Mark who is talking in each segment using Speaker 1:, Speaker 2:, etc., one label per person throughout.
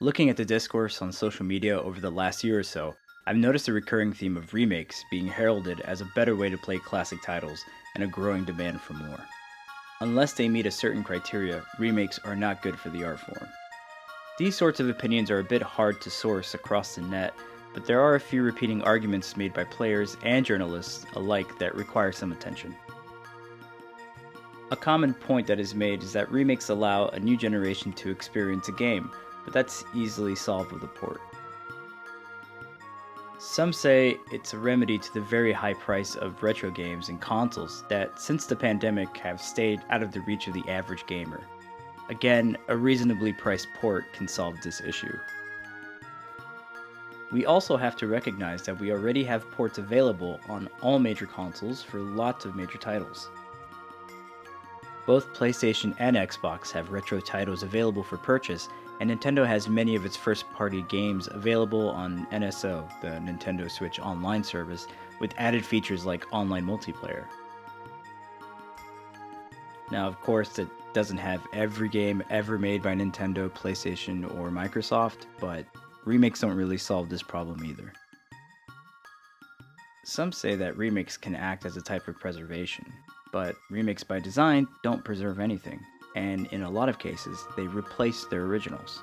Speaker 1: Looking at the discourse on social media over the last year or so, I've noticed a recurring theme of remakes being heralded as a better way to play classic titles and a growing demand for more. Unless they meet a certain criteria, remakes are not good for the art form. These sorts of opinions are a bit hard to source across the net, but there are a few repeating arguments made by players and journalists alike that require some attention. A common point that is made is that remakes allow a new generation to experience a game, but that's easily solved with a port. Some say it's a remedy to the very high price of retro games and consoles that, since the pandemic, have stayed out of the reach of the average gamer. Again, a reasonably priced port can solve this issue. We also have to recognize that we already have ports available on all major consoles for lots of major titles. Both PlayStation and Xbox have retro titles available for purchase, and Nintendo has many of its first-party games available on NSO, the Nintendo Switch Online service, with added features like online multiplayer. Now, of course, it doesn't have every game ever made by Nintendo, PlayStation, or Microsoft, but remakes don't really solve this problem either. Some say that remakes can act as a type of preservation, but remakes by design don't preserve anything, and in a lot of cases, they replace their originals.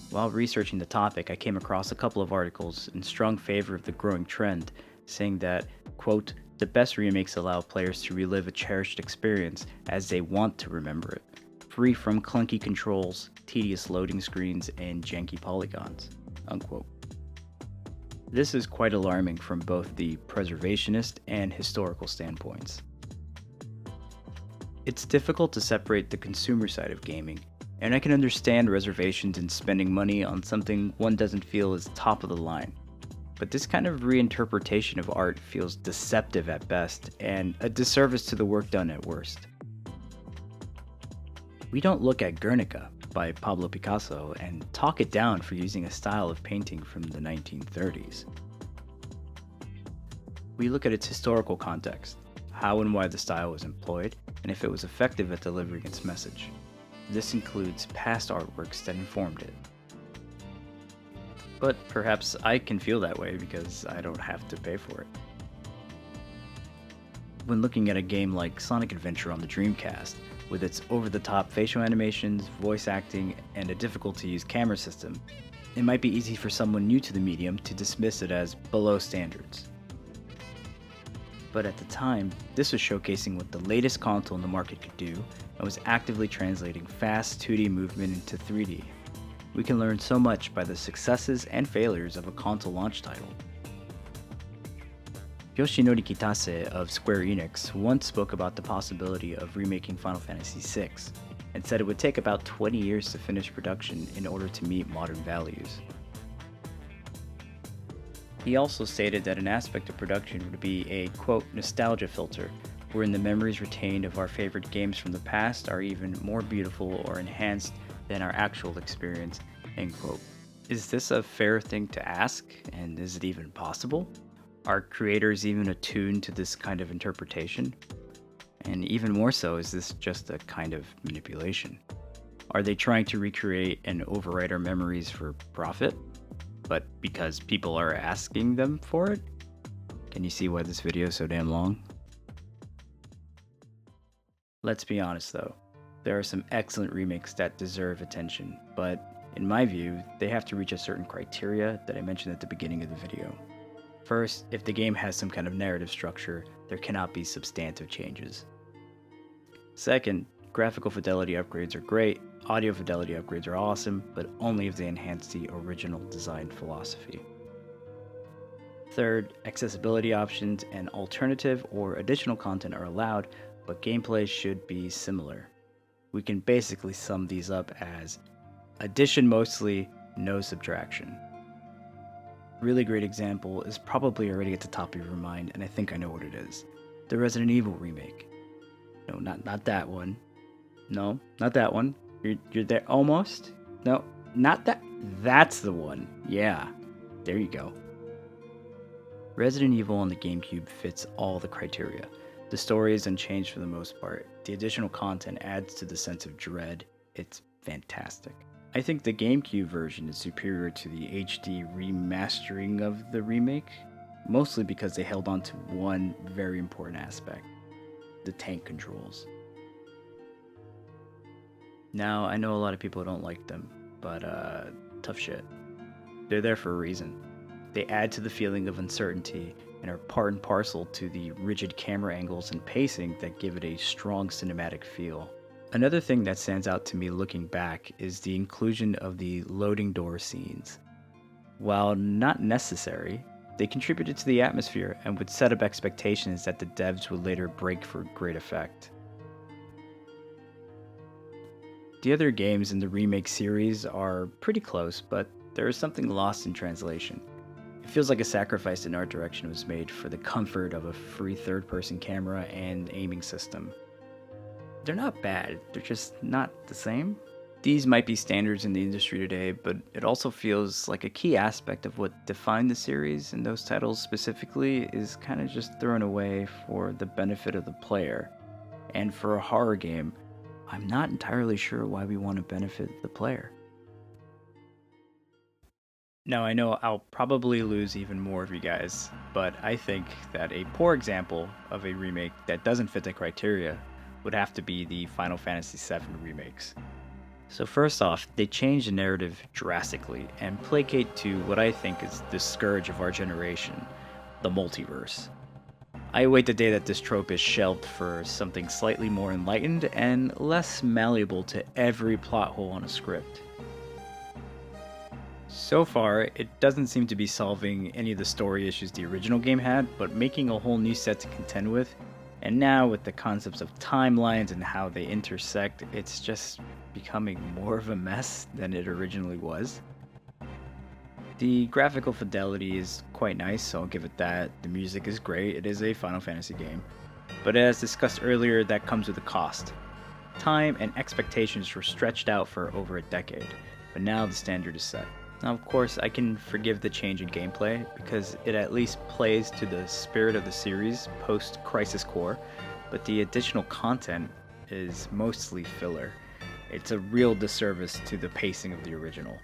Speaker 1: While researching the topic, I came across a couple of articles in strong favor of the growing trend, saying that, quote, the best remakes allow players to relive a cherished experience as they want to remember it, free from clunky controls, tedious loading screens, and janky polygons, unquote. This is quite alarming from both the preservationist and historical standpoints. It's difficult to separate the consumer side of gaming, and I can understand reservations in spending money on something one doesn't feel is top of the line. But this kind of reinterpretation of art feels deceptive at best, and a disservice to the work done at worst. We don't look at Guernica by Pablo Picasso and talk it down for using a style of painting from the 1930s. We look at its historical context, how and why the style was employed, and if it was effective at delivering its message. This includes past artworks that informed it. But perhaps I can feel that way because I don't have to pay for it. When looking at a game like Sonic Adventure on the Dreamcast, with its over-the-top facial animations, voice acting, and a difficult-to-use camera system, it might be easy for someone new to the medium to dismiss it as below standards. But at the time, this was showcasing what the latest console in the market could do, and was actively translating fast 2D movement into 3D. We can learn so much by the successes and failures of a console launch title. Yoshinori Kitase of Square Enix once spoke about the possibility of remaking Final Fantasy VI, and said it would take about 20 years to finish production in order to meet modern values. He also stated that an aspect of production would be a, quote, nostalgia filter, wherein the memories retained of our favorite games from the past are even more beautiful or enhanced than our actual experience, end quote. Is this a fair thing to ask, and is it even possible? Are creators even attuned to this kind of interpretation? And even more so, is this just a kind of manipulation? Are they trying to recreate and overwrite our memories for profit? But because people are asking them for it? Can you see why this video is so damn long? Let's be honest though, there are some excellent remakes that deserve attention, but in my view, they have to reach a certain criteria that I mentioned at the beginning of the video. First, if the game has some kind of narrative structure, there cannot be substantive changes. Second, graphical fidelity upgrades are great, audio fidelity upgrades are awesome, but only if they enhance the original design philosophy. Third, accessibility options and alternative or additional content are allowed, but gameplay should be similar. We can basically sum these up as addition mostly, no subtraction. Really great example is probably already at the top of your mind, and I think I know what it is. The Resident Evil remake. No, not that one. No, not that one. You're there almost. No, not that. That's the one. Yeah, there you go. Resident Evil on the GameCube fits all the criteria. The story is unchanged for the most part. The additional content adds to the sense of dread. It's fantastic. I think the GameCube version is superior to the HD remastering of the remake, mostly because they held on to one very important aspect: the tank controls. Now, I know a lot of people don't like them, but tough shit. They're there for a reason. They add to the feeling of uncertainty and are part and parcel to the rigid camera angles and pacing that give it a strong cinematic feel. Another thing that stands out to me looking back is the inclusion of the loading door scenes. While not necessary, they contributed to the atmosphere and would set up expectations that the devs would later break for great effect. The other games in the remake series are pretty close, but there is something lost in translation. It feels like a sacrifice in art direction was made for the comfort of a free third person camera and aiming system. They're not bad, they're just not the same. These might be standards in the industry today, but it also feels like a key aspect of what defined the series, and those titles specifically is kind of just thrown away for the benefit of the player. And for a horror game, I'm not entirely sure why we want to benefit the player. Now, I know I'll probably lose even more of you guys, but I think that a poor example of a remake that doesn't fit the criteria would have to be the Final Fantasy VII remakes. So first off, they change the narrative drastically and placate to what I think is the scourge of our generation, the multiverse. I await the day that this trope is shelved for something slightly more enlightened and less malleable to every plot hole on a script. So far, it doesn't seem to be solving any of the story issues the original game had, but making a whole new set to contend with. And now, with the concepts of timelines and how they intersect, it's just becoming more of a mess than it originally was. The graphical fidelity is quite nice, so I'll give it that. The music is great, it is a Final Fantasy game. But as discussed earlier, that comes with a cost. Time and expectations were stretched out for over a decade, but now the standard is set. Now, of course, I can forgive the change in gameplay because it at least plays to the spirit of the series post Crisis Core, but the additional content is mostly filler. It's a real disservice to the pacing of the original.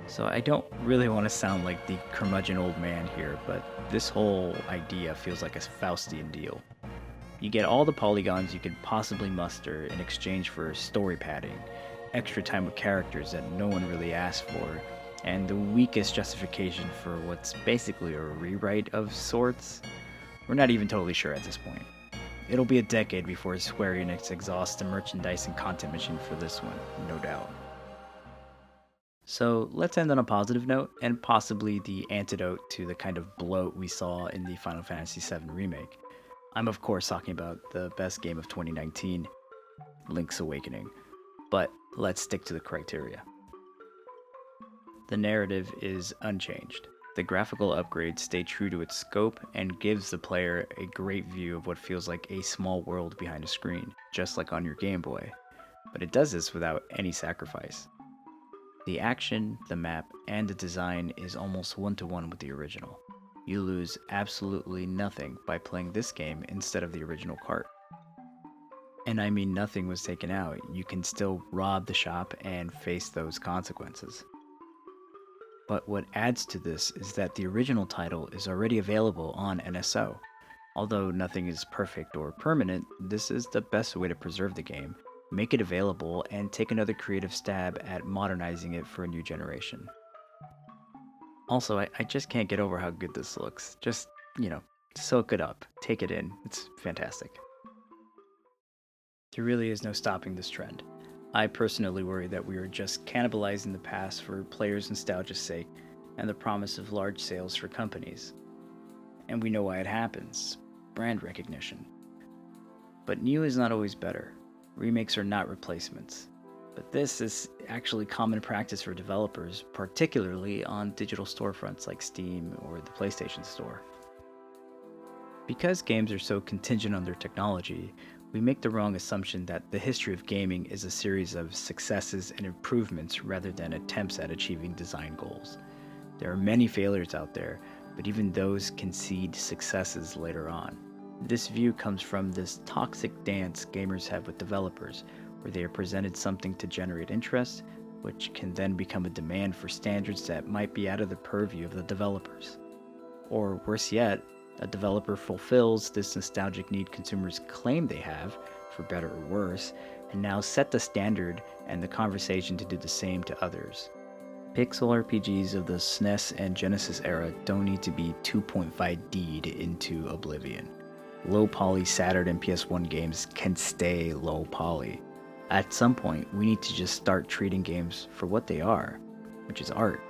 Speaker 1: So I don't really want to sound like the curmudgeon old man here, but this whole idea feels like a Faustian deal. You get all the polygons you could possibly muster in exchange for story padding, extra time with characters that no one really asked for, and the weakest justification for what's basically a rewrite of sorts. We're not even totally sure at this point. It'll be a decade before Square Enix exhausts the merchandise and content machine for this one, no doubt. So let's end on a positive note, and possibly the antidote to the kind of bloat we saw in the Final Fantasy VII Remake. I'm of course talking about the best game of 2019, Link's Awakening. But let's stick to the criteria. The narrative is unchanged. The graphical upgrades stay true to its scope and gives the player a great view of what feels like a small world behind a screen, just like on your Game Boy. But it does this without any sacrifice. The action, the map, and the design is almost one-to-one with the original. You lose absolutely nothing by playing this game instead of the original cart. And I mean nothing was taken out, you can still rob the shop and face those consequences. But what adds to this is that the original title is already available on NSO. Although nothing is perfect or permanent, this is the best way to preserve the game, make it available, and take another creative stab at modernizing it for a new generation. Also, I just can't get over how good this looks. Just, soak it up, take it in, it's fantastic. There really is no stopping this trend. I personally worry that we are just cannibalizing the past for players' nostalgia's sake and the promise of large sales for companies. And we know why it happens: brand recognition. But new is not always better. Remakes are not replacements. But this is actually common practice for developers, particularly on digital storefronts like Steam or the PlayStation Store. Because games are so contingent on their technology, we make the wrong assumption that the history of gaming is a series of successes and improvements rather than attempts at achieving design goals. There are many failures out there, but even those concede successes later on. This view comes from this toxic dance gamers have with developers, where they are presented something to generate interest, which can then become a demand for standards that might be out of the purview of the developers. Or worse yet, a developer fulfills this nostalgic need consumers claim they have, for better or worse, and now set the standard and the conversation to do the same to others. Pixel RPGs of the SNES and Genesis era don't need to be 2.5D'd into oblivion. Low poly Saturn and PS1 games can stay low poly. At some point, we need to just start treating games for what they are, which is art.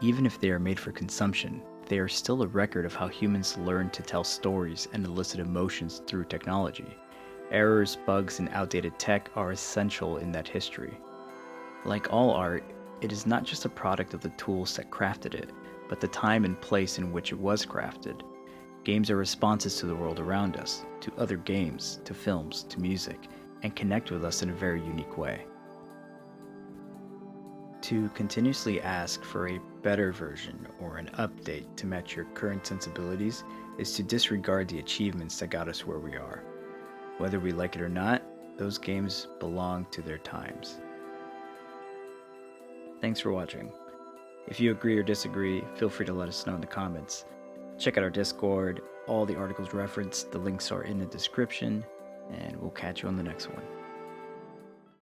Speaker 1: Even if they are made for consumption, they are still a record of how humans learn to tell stories and elicit emotions through technology. Errors, bugs, and outdated tech are essential in that history. Like all art, it is not just a product of the tools that crafted it, but the time and place in which it was crafted. Games are responses to the world around us, to other games, to films, to music, and connect with us in a very unique way. To continuously ask for a better version or an update to match your current sensibilities is to disregard the achievements that got us where we are. Whether we like it or not, those games belong to their times. Thanks for watching. If you agree or disagree, feel free to let us know in the comments. Check out our Discord, all the articles referenced, the links are in the description, and we'll catch you on the next one.